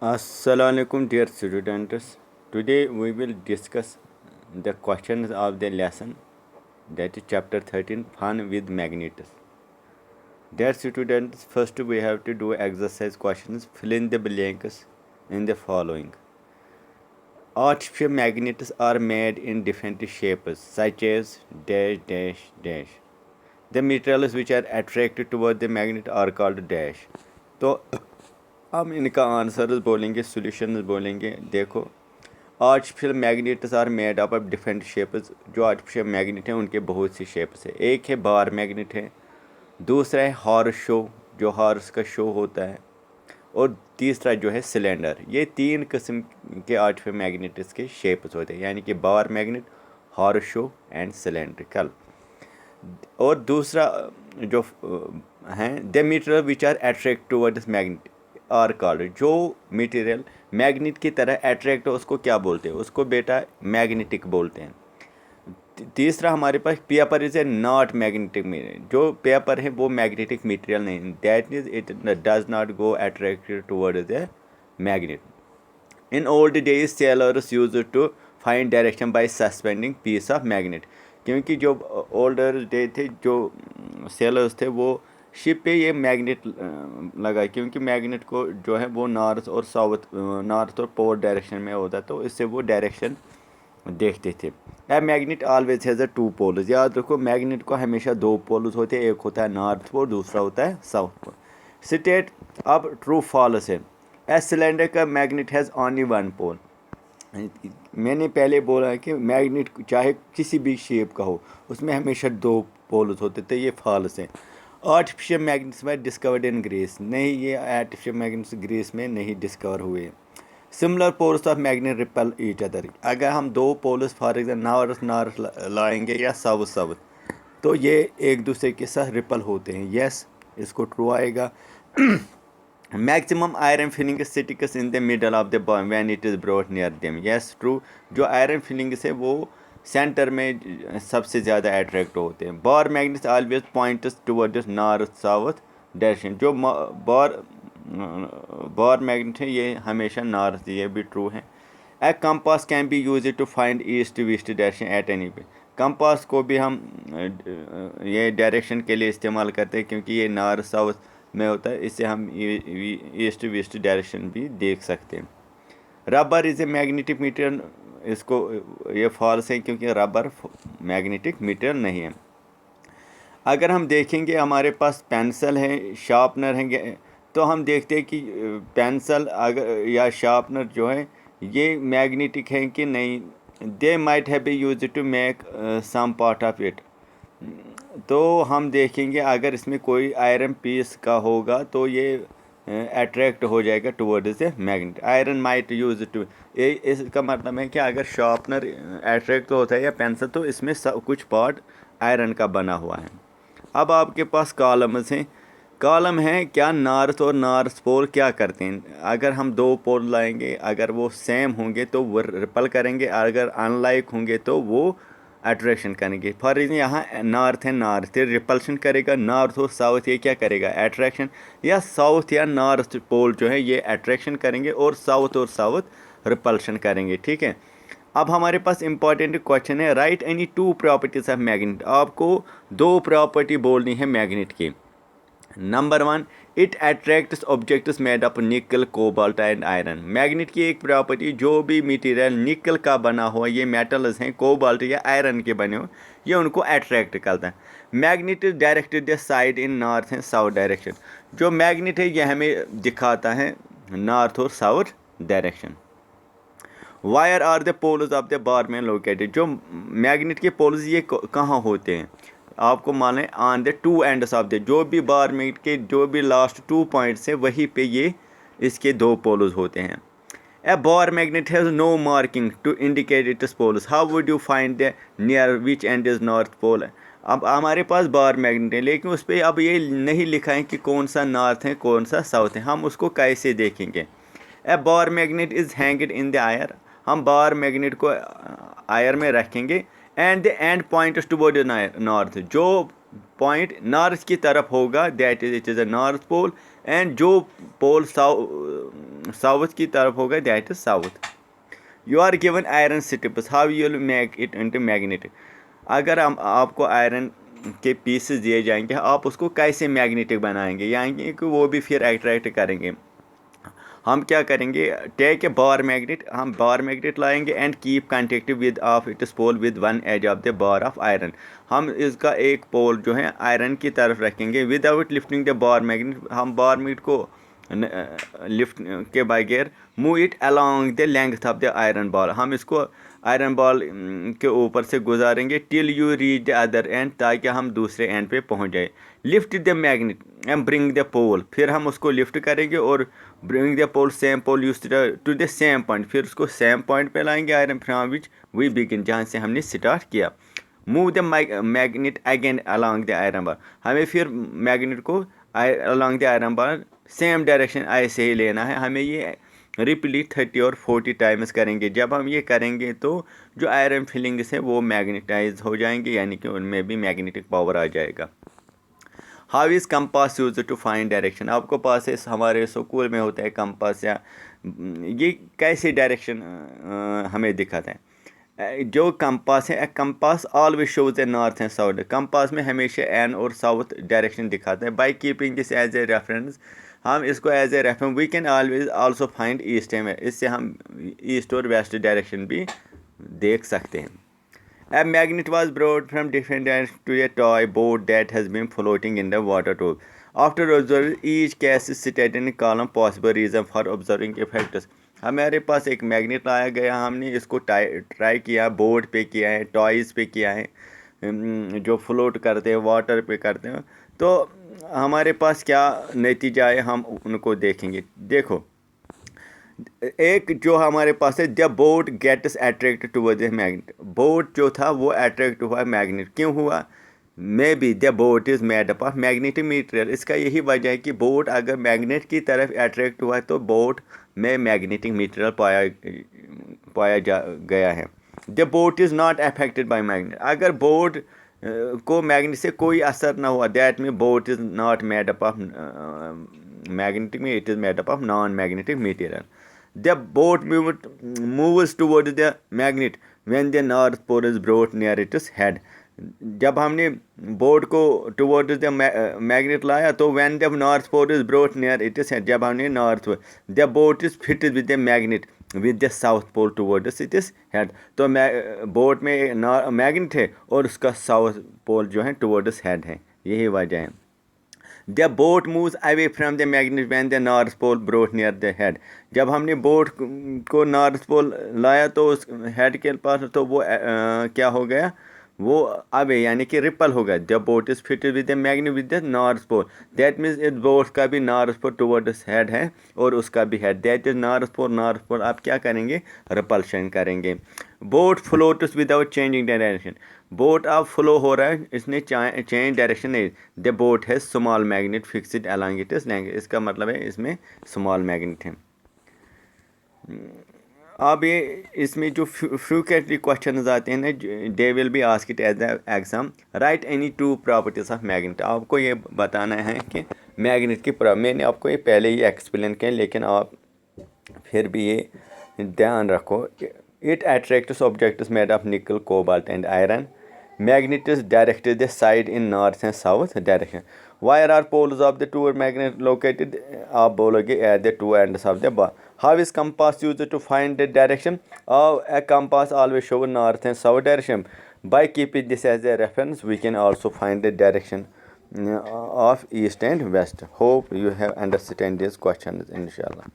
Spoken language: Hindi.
Assalamualaikum dear students. Today we will discuss the questions of the lesson, that is chapter 13, fun with magnets. Dear students, first we have to do exercise questions. Fill in the blanks in the following. Artificial magnets are made in different shapes such as dash dash dash. The materials which are attracted toward the magnet are called dash. तो हम इनका आंसर बोलेंगे, सॉल्यूशन बोलेंगे। देखो, artificial magnets are made up of different shapes. जो आर्टिफिशियल मैग्नेट हैं उनके बहुत सी शेप्स है। एक है बार मैग्नेट है, दूसरा है हॉर्स शो, जो हॉर्स का शो होता है, और तीसरा जो है सिलेंडर। ये तीन किस्म के आर्टिफिशियल मैग्नेट्स के शेप्स होते हैं, यानी कि bar magnet, horseshoe and cylindrical. और दूसरा जो हैं the material which are attract towards magnet are called. जो मटेरियल मैग्नेट की तरह अट्रैक्ट हो उसको क्या बोलते हैं? उसको बेटा मैग्नेटिक बोलते हैं। तीसरा हमारे पास paper is a not magnetic material. जो पेपर है वो मैग्नेटिक मटेरियल नहीं, that is it does not go attracted towards a magnet. In old days sailors use to find direction by suspending piece of magnet. क्योंकि जो ओल्डर डे थे, जो सेलर्स थे, वो शिप पे ये मैग्नेट लगा, क्योंकि मैग्नेट को जो है वो नॉर्थ और साउथ, नॉर्थ और पोल डायरेक्शन में होता है, तो इससे वो डायरेक्शन देखते थे। A magnet always has a two poles. याद रखो, मैग्नेट को हमेशा दो पोल्स होते हैं, एक होता है नॉर्थ पोल, दूसरा होता है साउथ पोल। स्टेट अब ट्रू फॉल्स है। ए सिलेंडर का मैग्नेट हैज़ ओनली वन पोल। मैंने पहले बोला है कि मैग्नेट चाहे किसी भी शेप का हो, उसमें हमेशा दो पोल्स होते थे, ये फॉल्स है। आर्टिफिशियल मैग्नेट्स में डिस्कवर्ड इन ग्रीस। नहीं, ये आर्टिफिशियल मैग्नेट्स ग्रीस में नहीं डिस्कवर हुए। Similar poles of magnet repel each other. अगर हम दो poles for example north north लाएंगे या साउथ साउथ, तो ये एक दूसरे के साथ रिपल होते हैं। यस, इसको ट्रू आएगा। Maximum iron filling sticks in the middle of the ball when it is brought near them. Yes, true. जो आयरन फिलिंग्स है वो सेंटर में सबसे ज़्यादा अट्रैक्ट होते हैं। बार magnets always points towards north south direction. जो बार मैग्नेट है ये हमेशा नॉर्थ, ये भी ट्रू है। A compass can be use to find east west direction at any pay. Compass को भी हम ये डायरेक्शन के लिए इस्तेमाल करते हैं, क्योंकि ये नॉर्थ साउथ में होता है, इससे हम ईस्ट वेस्ट डायरेक्शन भी देख सकते हैं। Rubber is a magnetic material. इसको ये फॉल्स है, क्योंकि रबर मैग्नेटिक मटेरियल नहीं है। अगर हम देखेंगे हमारे पास पेंसिल है, शार्पनर है, तो हम देखते हैं कि पेंसिल अगर या शार्पनर जो है ये मैग्नेटिक है कि नहीं। They might have be use to make some part of it. तो हम देखेंगे अगर इसमें कोई आयरन पीस का होगा तो ये अट्रैक्ट हो जाएगा towards the magnet. Iron might use to, इसका मतलब है कि अगर शार्पनर अट्रैक्ट होता है या पेंसिल, तो इसमें कुछ पार्ट आयरन का बना हुआ है। अब आपके पास कॉलम्स हैं। कॉलम है क्या नॉर्थ और नॉर्थ पोल क्या करते हैं? अगर हम दो पोल लाएंगे, अगर वो सेम होंगे तो वो रिपल करेंगे, अगर अनलाइक होंगे तो वो अट्रैक्शन करेंगे। फॉर एग्जाम्पल यहाँ नॉर्थ है, नॉर्थ ये रिपल्शन करेगा, नॉर्थ और साउथ ये क्या करेगा? अट्रैक्शन। या साउथ या नॉर्थ पोल जो है ये अट्रैक्शन करेंगे, और साउथ रिपल्शन करेंगे। ठीक है। अब हमारे पास इंपॉर्टेंट क्वेश्चन है, right any two properties of magnet. आपको दो प्रॉपर्टी बोलनी है मैग्नेट की। Number one, it attracts objects made up निकल, कोबाल्ट एंड आयरन। मैग्नेट की एक प्रॉपर्टी, जो भी मटेरियल निकल का बना हुआ, ये मेटल्स हैं, कोबाल्ट या आयरन के बने हुए, ये उनको अट्रैक्ट करता है। Magnet is directed the side in north and south direction. जो मैग्नेट है ये हमें दिखाता है नॉर्थ और south direction. Where are the poles of the bar में लोकेटेड। जो मैग्नेट के पोल्स ये कहाँ होते हैं? आपको मालूम है on the two ends of the, जो भी बार मैग्नेट के जो भी लास्ट 2 पॉइंट्स है वहीं पे ये इसके दो पोल्स होते हैं। A bar magnet has no marking to indicate its poles. How would you find the near which end is north pole? अब हमारे पास बार मैग्नेट है, लेकिन उस पर अब ये नहीं लिखा है कि कौन सा नॉर्थ है कौन सा साउथ है। हम उसको कैसे देखेंगे? A bar magnet is hanged in the air. हम बार मैग्नेट को आयर में रखेंगे। And the end point toward north. जो पॉइंट नॉर्थ की तरफ होगा that is it is a north pole, and जो पोल साउथ की तरफ होगा, that is south. You are given iron strips, how you will make it into magnetic. अगर हम आपको आयरन के पीसेस दिए जाएंगे, आप उसको कैसे मैग्नेटिक बनाएंगे, यानी कि वो भी फिर अट्रैक्ट करेंगे। हम क्या करेंगे, टेक ए बार मैग्नेट, हम बार मैग्नेट लाएंगे and keep contact with of its pole with one edge of the bar of iron. हम इसका एक पोल जो है आयरन की तरफ रखेंगे, without lifting the bar magnet. हम बार मैग्नेट को लिफ्ट के बगैर move it along the length of the iron ball, हम इसको आयरन बॉल के ऊपर से गुजारेंगे till you reach the other end, ताकि हम दूसरे एंड पे पहुंच जाए। Lift the magnet and bring the pole, फिर हम उसको लिफ्ट करेंगे और bring the pole same pole use to the same point, फिर उसको सेम पॉइंट पे लाएंगे iron from which we begin, जहाँ से हमने स्टार्ट किया। Move the magnet again along the iron bar, हमें फिर मैग्नेट को along the iron bar same direction ऐसे ही लेना है। हमें ये रिपीट 30 और 40 टाइम्स करेंगे। जब हम ये करेंगे तो जो आयरन फिलिंग्स है वो मैग्नेटाइज हो जाएंगे, यानी कि उनमें भी मैग्नेटिक पावर आ जाएगा। How is compass use to find direction, आपको पास है हमारे स्कूल में होता है कंपास, या ये कैसे डायरेक्शन हमें दिखाता है। जो कंपास है, compass always shows a north and south, compass में हमेशा एन और साउथ डायरेक्शन दिखाता है। By keeping this as a reference, हम इसको as a reference we can always also find east and west, इससे हम ईस्ट और वेस्ट डायरेक्शन भी देख सकते हैं। A magnet was brought from different ends to a toy boat that has been floating in the water tube. After observing each case stated in column possible reason for observing effects. हमारे पास एक मैग्नेट लाया गया, हमने इसको ट्राई किया, बोट पे किया है, टॉयज़ पे किया है, जो फ्लोट करते हैं वाटर पे करते हैं, तो हमारे पास क्या नतीजा है हम उनको देखेंगे। देखो, एक जो हमारे पास है, the boat gets attract toward the magnet, boat जो था वो अट्रैक्ट हुआ मैग्नेट, क्यों हुआ, maybe the boat is made up of magnetic material. इसका यही वजह है कि बोट अगर मैग्नेट की तरफ अट्रैक्ट हुआ है तो बोट में मैग्नेटिक मटेरियल पाया गया है। The boat is not affected by magnet, अगर बोट को मैग्नेट से कोई असर ना हुआ, that mean boat is not made up of magnetic, it is made up of non magnetic material. The boat moves towards the magnet when the north pole is brought near its head. जब हमने बोट को टुवर्ड्स द मैग्नेट लाया तो when the north pole is brought near its head, जब हमने north, the boat is fitted with the magnet with the south pole towards its head, तो बोट में मैग्नेट है और उसका साउथ पोल जो है टुवर्ड्स हेड है, यही वजह है। The boat moves away from the magnet when the north pole brought near the head. जब हमने बोट को नॉर्थ पोल लाया तो उस हेड के पास, तो वो क्या हो गया, वो अवे यानी कि रिपल हो गया। The boat is fitted with the magnet with the north pole, that means इस बोट का भी नॉर्थ पोल टुवर्ड्स हेड है और उसका भी head, that is north pole आप क्या करेंगे, रिपल्शन करेंगे। Boat floats without changing direction, boat अब फ्लो हो रहा है, इसने चेंज डायरेक्शन नहीं। द बोट है small magnet fixed along its length, इसका मतलब है इसमें स्मॉल मैग्नेट है। अब ये इसमें जो फ्रीक्वेंटली क्वेश्चन आते हैं ना, they will be asked as the exam, right any two properties of magnet. आपको ये बताना है कि मैग्नेट की मैंने आपको ये पहले ही एक्सप्लेन किया, लेकिन आप फिर भी ये ध्यान रखो। It attracts objects made of निकल, cobalt and iron. Magnets direct the side in north and south direction. Where are poles of the two magnet located? आप बोलोगे at the two ends of the bar. How is compass used to find the direction? A compass always shows north and south direction. By keeping this as a reference, we can also find the direction of east and west. Hope you have understand these questions, inshallah.